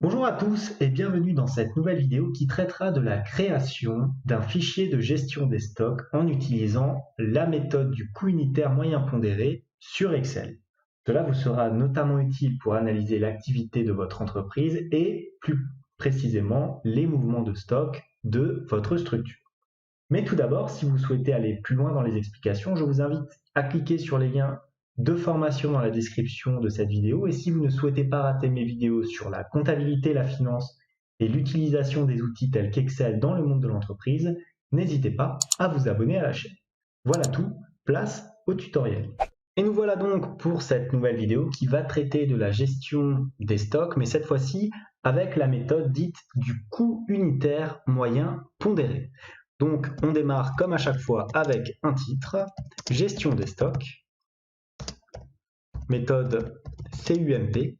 Bonjour à tous et bienvenue dans cette nouvelle vidéo qui traitera de la création d'un fichier de gestion des stocks en utilisant la méthode du coût unitaire moyen pondéré sur Excel. Cela vous sera notamment utile pour analyser l'activité de votre entreprise et plus précisément les mouvements de stock de votre structure. Mais tout d'abord, si vous souhaitez aller plus loin dans les explications, je vous invite à cliquer sur les liens de formation dans la description de cette vidéo. Et si vous ne souhaitez pas rater mes vidéos sur la comptabilité, la finance et l'utilisation des outils tels qu'Excel dans le monde de l'entreprise, n'hésitez pas à vous abonner à la chaîne. Voilà tout, place au tutoriel. Et nous voilà donc pour cette nouvelle vidéo qui va traiter de la gestion des stocks, mais cette fois-ci avec la méthode dite du coût unitaire moyen pondéré. Donc on démarre comme à chaque fois avec un titre, gestion des stocks, méthode CUMP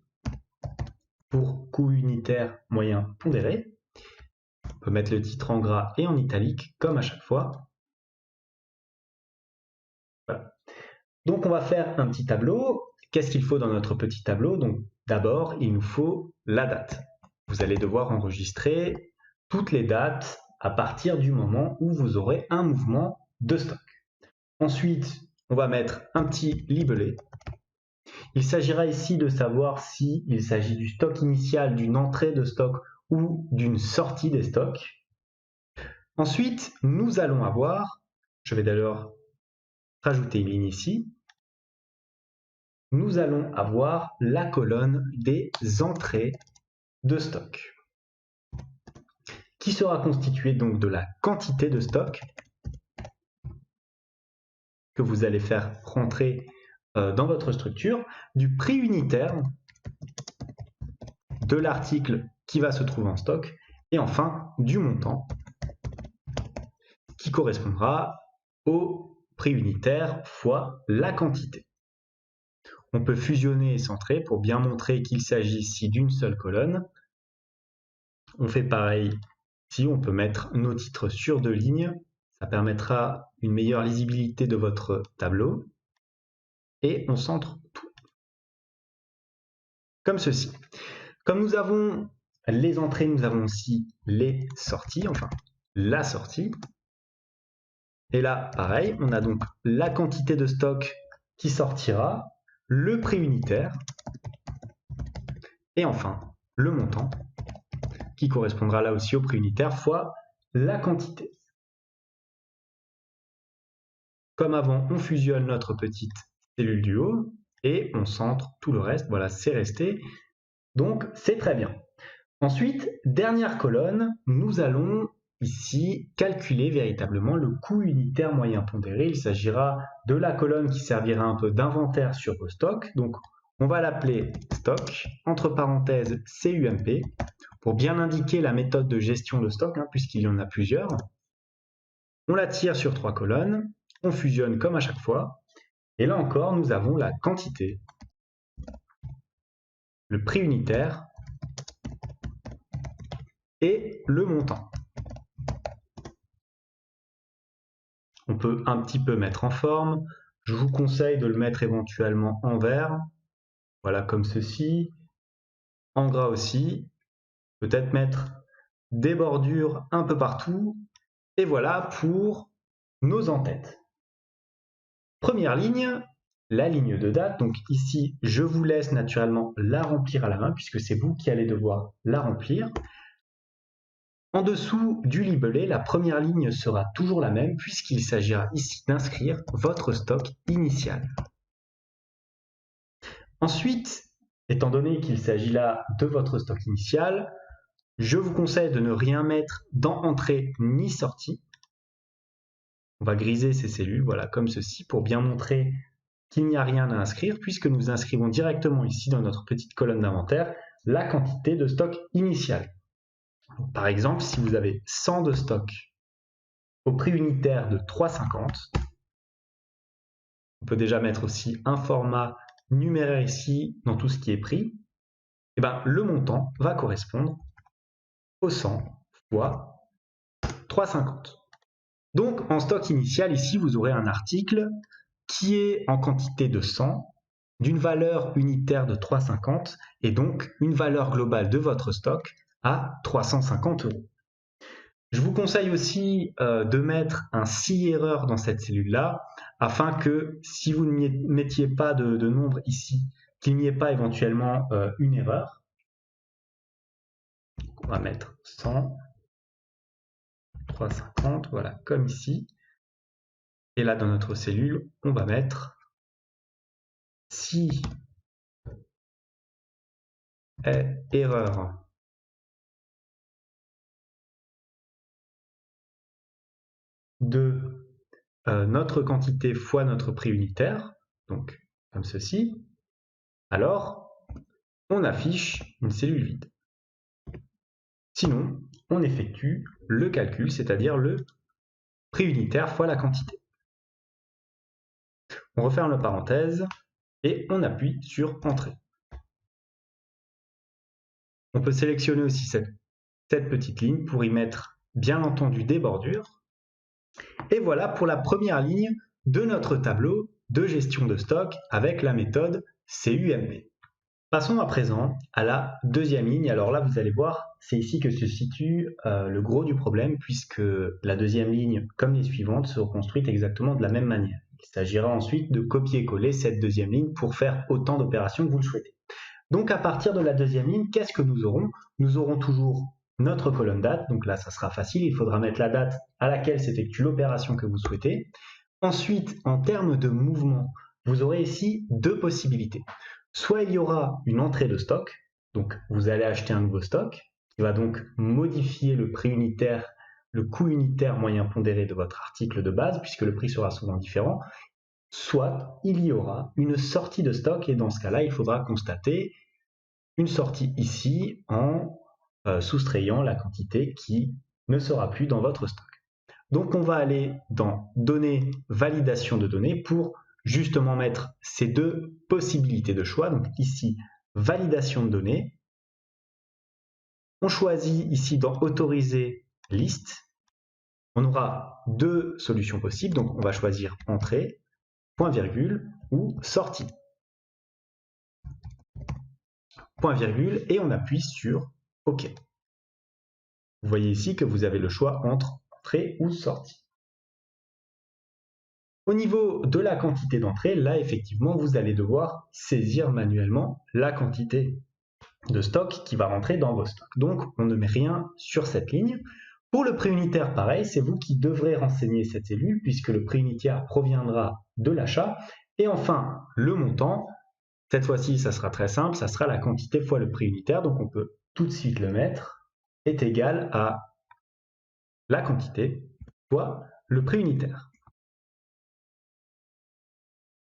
pour coût unitaire moyen pondéré. On peut mettre le titre en gras et en italique comme à chaque fois. Voilà. Donc on va faire un petit tableau. Qu'est-ce qu'il faut dans notre petit tableau? Donc d'abord, il nous faut la date. Vous allez devoir enregistrer toutes les dates à partir du moment où vous aurez un mouvement de stock. Ensuite, on va mettre un petit libellé. Il s'agira ici de savoir s'il s'agit du stock initial, d'une entrée de stock ou d'une sortie des stocks. Ensuite, nous allons avoir, je vais d'ailleurs rajouter une ligne ici, nous allons avoir la colonne des entrées de stock, qui sera constituée donc de la quantité de stock que vous allez faire rentrer dans votre structure, du prix unitaire de l'article qui va se trouver en stock, et enfin du montant qui correspondra au prix unitaire fois la quantité. On peut fusionner et centrer pour bien montrer qu'il s'agit ici d'une seule colonne. On fait pareil ici, on peut mettre nos titres sur deux lignes. Ça permettra une meilleure lisibilité de votre tableau. Et on centre tout. Comme ceci. Comme nous avons les entrées, nous avons aussi les sorties, enfin la sortie. Et là, pareil, on a donc la quantité de stock qui sortira, le prix unitaire, et enfin le montant, qui correspondra là aussi au prix unitaire fois la quantité. Comme avant, on fusionne notre petite cellule du haut, et on centre tout le reste. Voilà, c'est resté. Donc, c'est très bien. Ensuite, dernière colonne, nous allons ici calculer véritablement le coût unitaire moyen pondéré. Il s'agira de la colonne qui servira un peu d'inventaire sur vos stocks. Donc, on va l'appeler stock, entre parenthèses CUMP, pour bien indiquer la méthode de gestion de stock, puisqu'il y en a plusieurs. On la tire sur trois colonnes, on fusionne comme à chaque fois, et là encore, nous avons la quantité, le prix unitaire et le montant. On peut un petit peu mettre en forme. Je vous conseille de le mettre éventuellement en vert. Voilà, comme ceci. En gras aussi. Peut-être mettre des bordures un peu partout. Et voilà pour nos en-têtes. Première ligne, la ligne de date. Donc ici, je vous laisse naturellement la remplir à la main puisque c'est vous qui allez devoir la remplir. En dessous du libellé, la première ligne sera toujours la même puisqu'il s'agira ici d'inscrire votre stock initial. Ensuite, étant donné qu'il s'agit là de votre stock initial, je vous conseille de ne rien mettre dans entrée ni sortie. On va griser ces cellules, voilà, comme ceci, pour bien montrer qu'il n'y a rien à inscrire, puisque nous inscrivons directement ici dans notre petite colonne d'inventaire la quantité de stock initial. Par exemple, si vous avez 100 de stock au prix unitaire de 3,50, on peut déjà mettre aussi un format numéraire ici dans tout ce qui est prix, et bien, le montant va correspondre au 100 fois 3,50. Donc en stock initial, ici, vous aurez un article qui est en quantité de 100 d'une valeur unitaire de 3,50 et donc une valeur globale de votre stock à 350 €. Je vous conseille aussi de mettre un si erreur dans cette cellule-là, afin que si vous ne mettiez pas de nombre ici, qu'il n'y ait pas éventuellement une erreur. Donc, on va mettre 100, 350, voilà, comme ici. Et là, dans notre cellule, on va mettre si est erreur de notre quantité fois notre prix unitaire, donc comme ceci, alors on affiche une cellule vide. Sinon, on effectue le calcul, c'est-à-dire le prix unitaire fois la quantité. On referme la parenthèse et on appuie sur Entrée. On peut sélectionner aussi cette petite ligne pour y mettre bien entendu des bordures. Et voilà pour la première ligne de notre tableau de gestion de stock avec la méthode CUMP. Passons à présent à la deuxième ligne. Alors là, vous allez voir, c'est ici que se situe le gros du problème, puisque la deuxième ligne, comme les suivantes, seront construites exactement de la même manière. Il s'agira ensuite de copier-coller cette deuxième ligne pour faire autant d'opérations que vous le souhaitez. Donc à partir de la deuxième ligne, qu'est-ce que nous aurons? Nous aurons toujours notre colonne date, donc là ça sera facile, il faudra mettre la date à laquelle s'effectue l'opération que vous souhaitez. Ensuite, en termes de mouvement, vous aurez ici deux possibilités. Soit il y aura une entrée de stock, donc vous allez acheter un nouveau stock, qui va donc modifier le prix unitaire, le coût unitaire moyen pondéré de votre article de base, puisque le prix sera souvent différent. Soit il y aura une sortie de stock, et dans ce cas-là, il faudra constater une sortie ici en soustrayant la quantité qui ne sera plus dans votre stock. Donc on va aller dans Données, validation de données pour justement mettre ces deux possibilités de choix. Donc ici, validation de données. On choisit ici dans Autoriser liste. On aura deux solutions possibles. Donc on va choisir Entrée, point virgule ou Sortie. Point virgule et on appuie sur OK. Vous voyez ici que vous avez le choix entre entrée ou sortie. Au niveau de la quantité d'entrée, là effectivement vous allez devoir saisir manuellement la quantité de stock qui va rentrer dans vos stocks. Donc on ne met rien sur cette ligne. Pour le prix unitaire, pareil, c'est vous qui devrez renseigner cette cellule puisque le prix unitaire proviendra de l'achat. Et enfin, le montant, cette fois-ci ça sera très simple, ça sera la quantité fois le prix unitaire, donc on peut tout de suite le mettre, est égal à la quantité fois le prix unitaire.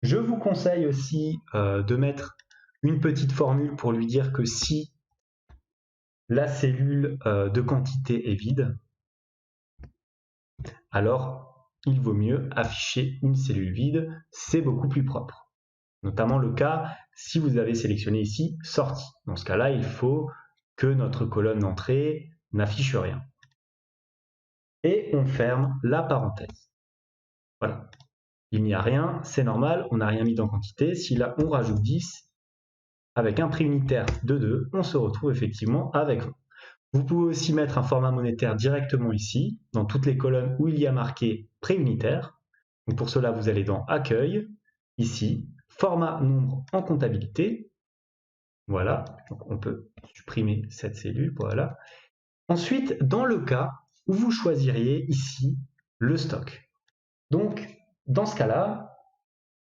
Je vous conseille aussi de mettre une petite formule pour lui dire que si la cellule de quantité est vide, alors il vaut mieux afficher une cellule vide, c'est beaucoup plus propre. Notamment le cas si vous avez sélectionné ici sortie. Dans ce cas-là, il faut que notre colonne d'entrée n'affiche rien. Et on ferme la parenthèse. Voilà. Il n'y a rien, c'est normal, on n'a rien mis dans quantité. Si là on rajoute 10, avec un prix unitaire de 2, on se retrouve effectivement avec 20. Vous pouvez aussi mettre un format monétaire directement ici, dans toutes les colonnes où il y a marqué prix unitaire. Donc pour cela, vous allez dans Accueil, ici, Format nombre en comptabilité. Voilà, donc on peut supprimer cette cellule, voilà. Ensuite, dans le cas où vous choisiriez ici le stock. Donc, dans ce cas-là,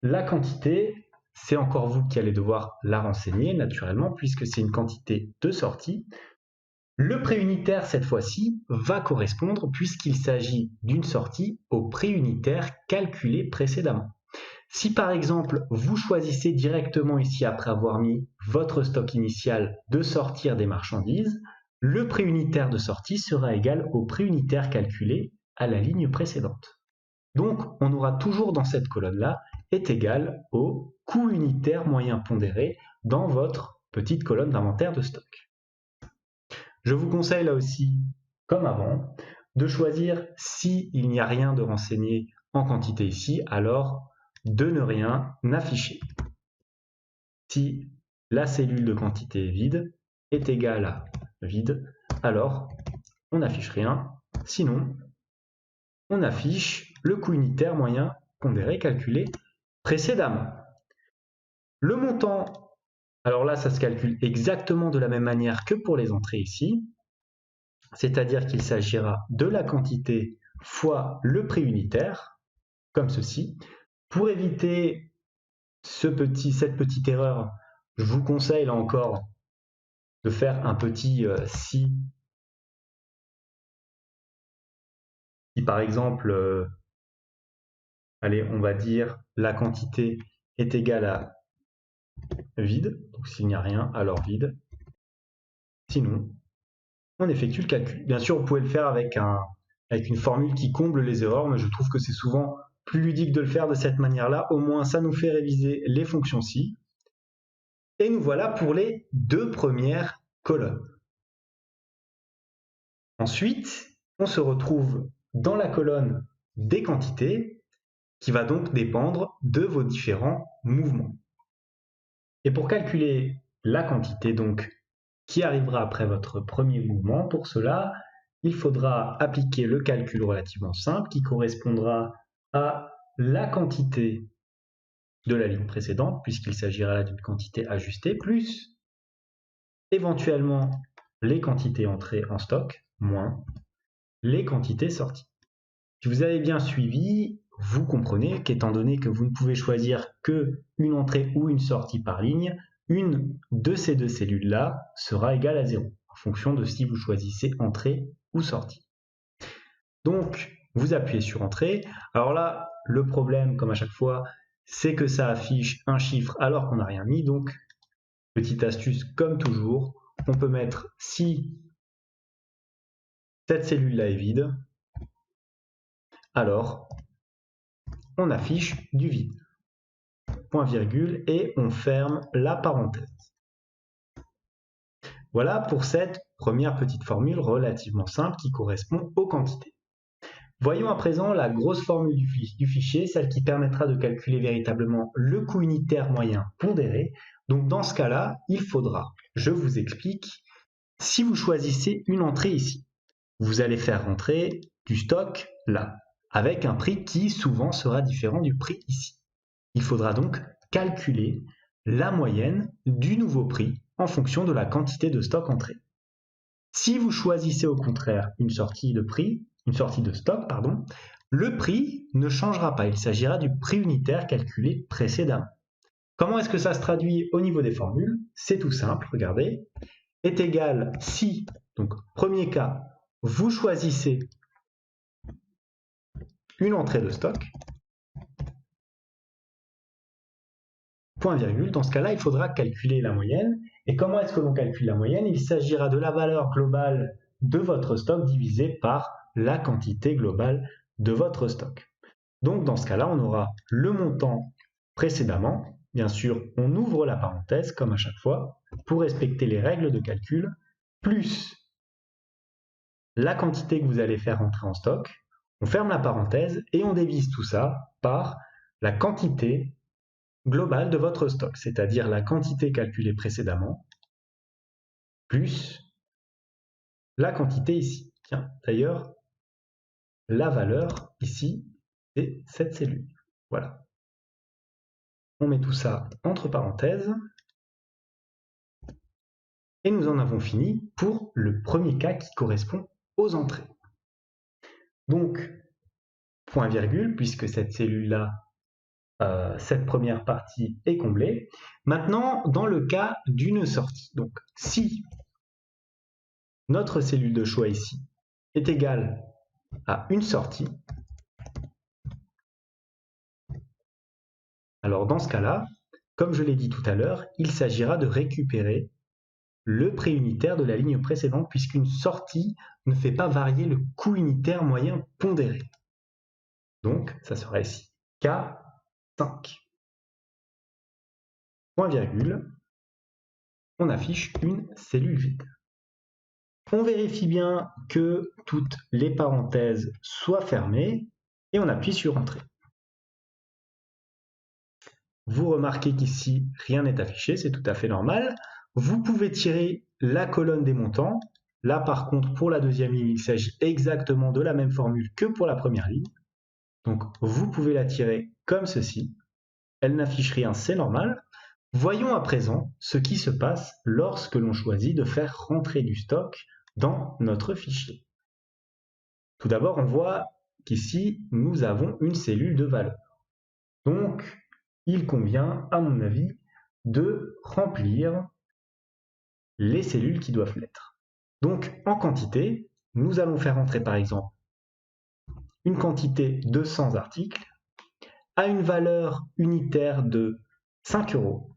la quantité, c'est encore vous qui allez devoir la renseigner naturellement, puisque c'est une quantité de sortie. Le prix unitaire, cette fois-ci, va correspondre, puisqu'il s'agit d'une sortie, au prix unitaire calculé précédemment. Si par exemple, vous choisissez directement ici, après avoir mis votre stock initial, de sortir des marchandises, le prix unitaire de sortie sera égal au prix unitaire calculé à la ligne précédente. Donc, on aura toujours dans cette colonne-là est égal au coût unitaire moyen pondéré dans votre petite colonne d'inventaire de stock. Je vous conseille là aussi, comme avant, de choisir s'il n'y a rien de renseigné en quantité ici, alors de ne rien afficher. si la cellule de quantité vide est égale à vide, alors on n'affiche rien. Sinon, on affiche le coût unitaire moyen pondéré calculé précédemment. Le montant, alors là, ça se calcule exactement de la même manière que pour les entrées ici, c'est-à-dire qu'il s'agira de la quantité fois le prix unitaire, comme ceci. Pour éviter cette petite erreur, je vous conseille là encore de faire un petit si par exemple, allez, on va dire la quantité est égale à vide, donc s'il n'y a rien, alors vide. Sinon, on effectue le calcul. Bien sûr, vous pouvez le faire avec une formule qui comble les erreurs, mais je trouve que c'est souvent plus ludique de le faire de cette manière-là. Au moins, ça nous fait réviser les fonctions si. Et nous voilà pour les deux premières colonnes. Ensuite, on se retrouve dans la colonne des quantités, qui va donc dépendre de vos différents mouvements. Et pour calculer la quantité donc qui arrivera après votre premier mouvement, pour cela, il faudra appliquer le calcul relativement simple qui correspondra à la quantité de la ligne précédente, puisqu'il s'agira là d'une quantité ajustée, plus éventuellement les quantités entrées en stock, moins les quantités sorties. Si vous avez bien suivi, vous comprenez qu'étant donné que vous ne pouvez choisir qu'une entrée ou une sortie par ligne, une de ces deux cellules-là sera égale à 0, en fonction de si vous choisissez entrée ou sortie. Donc, vous appuyez sur entrée. Alors là, le problème, comme à chaque fois, c'est que ça affiche un chiffre alors qu'on n'a rien mis. Donc, petite astuce, comme toujours, on peut mettre si cette cellule-là est vide, alors on affiche du vide. Point virgule, et on ferme la parenthèse. Voilà pour cette première petite formule relativement simple qui correspond aux quantités. Voyons à présent la grosse formule du fichier, celle qui permettra de calculer véritablement le coût unitaire moyen pondéré. Donc dans ce cas-là, il faudra, je vous explique, si vous choisissez une entrée ici, vous allez faire rentrer du stock là, avec un prix qui souvent sera différent du prix ici. Il faudra donc calculer la moyenne du nouveau prix en fonction de la quantité de stock entrée. Si vous choisissez au contraire une sortie de stock, le prix ne changera pas. Il s'agira du prix unitaire calculé précédemment. Comment est-ce que ça se traduit au niveau des formules? C'est tout simple, regardez. Est égal si, donc premier cas, vous choisissez une entrée de stock, point virgule, dans ce cas-là, il faudra calculer la moyenne. Et comment est-ce que l'on calcule la moyenne? Il s'agira de la valeur globale de votre stock divisée par la quantité globale de votre stock. Donc dans ce cas-là, on aura le montant précédemment. Bien sûr, on ouvre la parenthèse, comme à chaque fois, pour respecter les règles de calcul, plus la quantité que vous allez faire rentrer en stock. On ferme la parenthèse et on divise tout ça par la quantité globale de votre stock, c'est-à-dire la quantité calculée précédemment, plus la quantité ici. Tiens, d'ailleurs, la valeur ici, c'est cette cellule. Voilà. On met tout ça entre parenthèses. Et nous en avons fini pour le premier cas qui correspond aux entrées. Donc, point virgule, puisque cette cellule-là, cette première partie est comblée. Maintenant, dans le cas d'une sortie, donc si notre cellule de choix ici est égale à une sortie, alors dans ce cas-là, comme je l'ai dit tout à l'heure, il s'agira de récupérer le prix unitaire de la ligne précédente, puisqu'une sortie ne fait pas varier le coût unitaire moyen pondéré. Donc, ça sera ici K5. Point virgule, on affiche une cellule vide. On vérifie bien que toutes les parenthèses soient fermées et on appuie sur Entrée. Vous remarquez qu'ici, rien n'est affiché, c'est tout à fait normal. Vous pouvez tirer la colonne des montants. Là, par contre, pour la deuxième ligne, il s'agit exactement de la même formule que pour la première ligne. Donc, vous pouvez la tirer comme ceci. Elle n'affiche rien, c'est normal. Voyons à présent ce qui se passe lorsque l'on choisit de faire rentrer du stock dans notre fichier. Tout d'abord, on voit qu'ici, nous avons une cellule de valeur. Donc, il convient, à mon avis, de remplir les cellules qui doivent l'être. Donc, en quantité, nous allons faire entrer par exemple une quantité de 100 articles à une valeur unitaire de 5 €.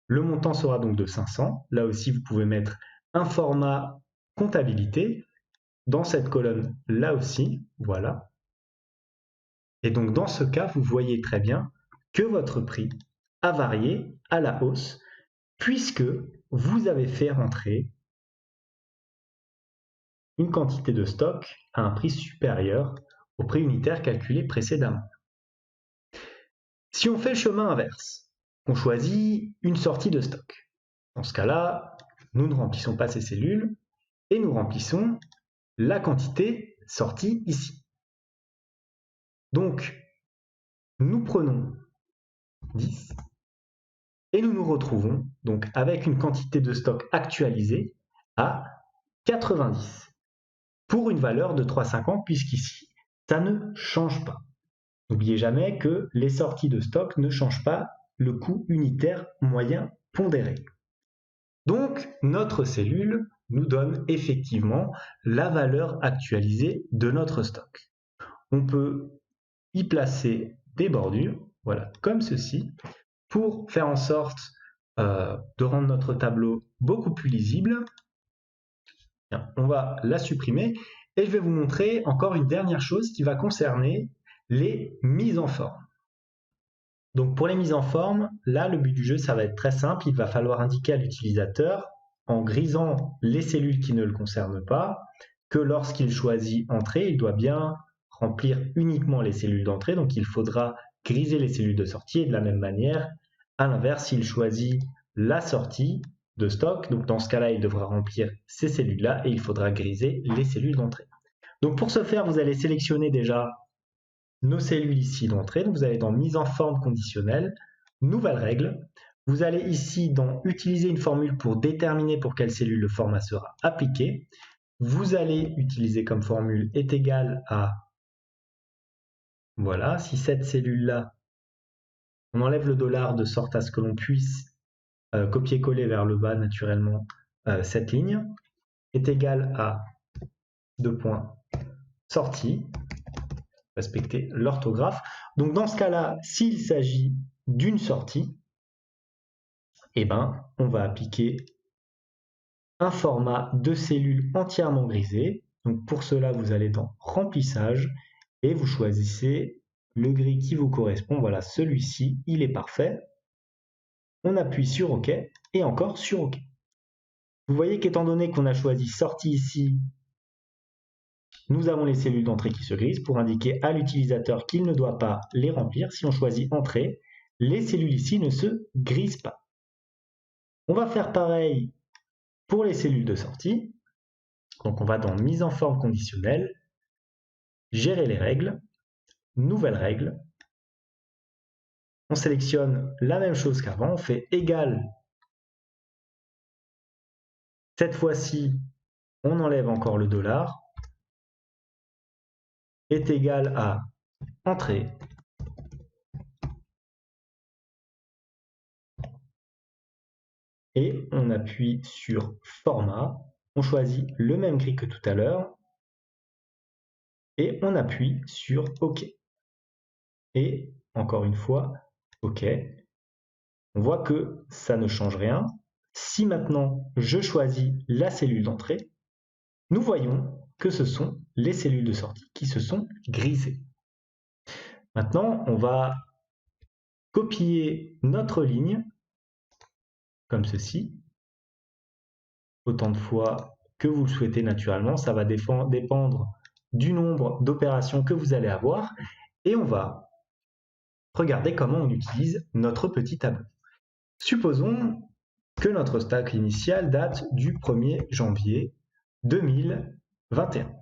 Le montant sera donc de 500. Là aussi, vous pouvez mettre un format comptabilité dans cette colonne là aussi. Voilà. Et donc, dans ce cas, vous voyez très bien que votre prix a varié à la hausse puisque vous avez fait rentrer une quantité de stock à un prix supérieur au prix unitaire calculé précédemment. Si on fait le chemin inverse, on choisit une sortie de stock. Dans ce cas-là, nous ne remplissons pas ces cellules et nous remplissons la quantité sortie ici. Donc, nous prenons 10 et nous nous retrouvons donc avec une quantité de stock actualisée à 90 pour une valeur de 3,50 puisqu'ici, ça ne change pas. N'oubliez jamais que les sorties de stock ne changent pas le coût unitaire moyen pondéré. Donc, notre cellule nous donne effectivement la valeur actualisée de notre stock. On peut y placer des bordures, voilà, comme ceci, pour faire en sorte de rendre notre tableau beaucoup plus lisible. Bien, on va la supprimer et je vais vous montrer encore une dernière chose qui va concerner les mises en forme. Donc pour les mises en forme, là le but du jeu ça va être très simple, il va falloir indiquer à l'utilisateur en grisant les cellules qui ne le concernent pas que lorsqu'il choisit entrée, il doit bien remplir uniquement les cellules d'entrée, donc il faudra griser les cellules de sortie et de la même manière, à l'inverse, s'il choisit la sortie de stock, donc dans ce cas-là, il devra remplir ces cellules-là et il faudra griser les cellules d'entrée. Donc pour ce faire, vous allez sélectionner déjà nos cellules ici d'entrée. Donc vous allez dans mise en forme conditionnelle, nouvelle règle. Vous allez ici dans utiliser une formule pour déterminer pour quelle cellule le format sera appliqué. Vous allez utiliser comme formule est égal à, voilà, si cette cellule-là, on enlève le dollar de sorte à ce que l'on puisse copier-coller vers le bas naturellement cette ligne, est égal à 2 points sortie, respecter l'orthographe. Donc dans ce cas-là, s'il s'agit d'une sortie, eh ben, on va appliquer un format de cellules entièrement grisé. Donc pour cela, vous allez dans remplissage et vous choisissez le gris qui vous correspond. Voilà, celui-ci, il est parfait. On appuie sur OK et encore sur OK. Vous voyez qu'étant donné qu'on a choisi sortie ici, nous avons les cellules d'entrée qui se grisent pour indiquer à l'utilisateur qu'il ne doit pas les remplir. Si on choisit entrée, les cellules ici ne se grisent pas. On va faire pareil pour les cellules de sortie. Donc on va dans mise en forme conditionnelle, gérer les règles, nouvelle règle. On sélectionne la même chose qu'avant, on fait égal. Cette fois-ci, on enlève encore le dollar, est égal à entrée. Et on appuie sur format, on choisit le même gris que tout à l'heure et on appuie sur OK. Et encore une fois, OK. On voit que ça ne change rien. Si maintenant je choisis la cellule d'entrée, nous voyons que ce sont les cellules de sortie qui se sont grisées. Maintenant, on va copier notre ligne comme ceci, autant de fois que vous le souhaitez naturellement. Ça va dépendre du nombre d'opérations que vous allez avoir. Et on va regardez comment on utilise notre petit tableau. Supposons que notre stock initial date du 1er janvier 2021.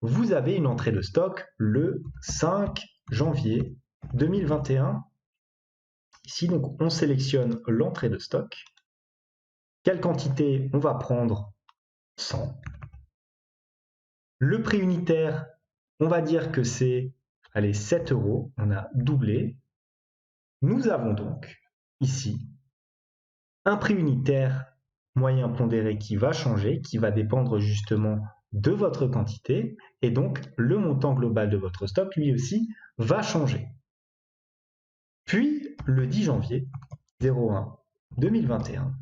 Vous avez une entrée de stock le 5 janvier 2021. Ici, donc, on sélectionne l'entrée de stock. Quelle quantité on va prendre? 100. Le prix unitaire, on va dire que c'est 7 €. On a doublé. Nous avons donc ici un prix unitaire moyen pondéré qui va changer, qui va dépendre justement de votre quantité, et donc le montant global de votre stock, lui aussi, va changer. Puis, le 10 janvier 01 2021,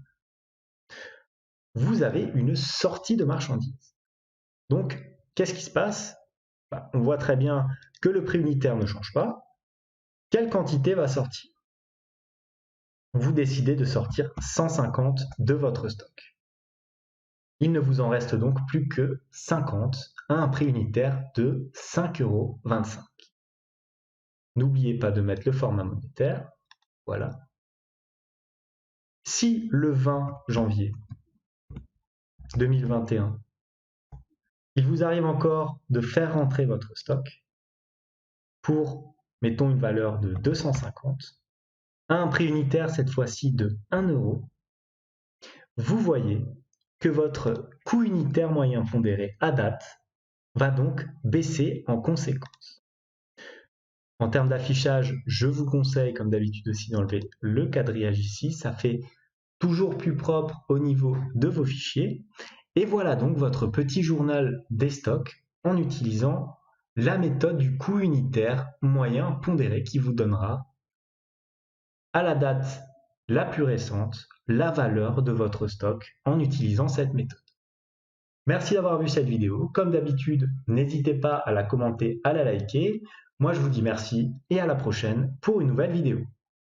vous avez une sortie de marchandises. Donc, qu'est-ce qui se passe? On voit très bien que le prix unitaire ne change pas. Quelle quantité va sortir? Vous décidez de sortir 150 de votre stock. Il ne vous en reste donc plus que 50 à un prix unitaire de 5,25 €. N'oubliez pas de mettre le format monétaire. Voilà. Si le 20 janvier 2021, il vous arrive encore de faire rentrer votre stock pour, mettons, une valeur de 250, à un prix unitaire cette fois-ci de 1 €, vous voyez que votre coût unitaire moyen pondéré à date va donc baisser en conséquence. En termes d'affichage, je vous conseille comme d'habitude aussi d'enlever le quadrillage ici, ça fait toujours plus propre au niveau de vos fichiers. Et voilà donc votre petit journal des stocks en utilisant la méthode du coût unitaire moyen pondéré qui vous donnera à la date la plus récente la valeur de votre stock en utilisant cette méthode. Merci d'avoir vu cette vidéo. Comme d'habitude, n'hésitez pas à la commenter, à la liker. Moi, je vous dis merci et à la prochaine pour une nouvelle vidéo.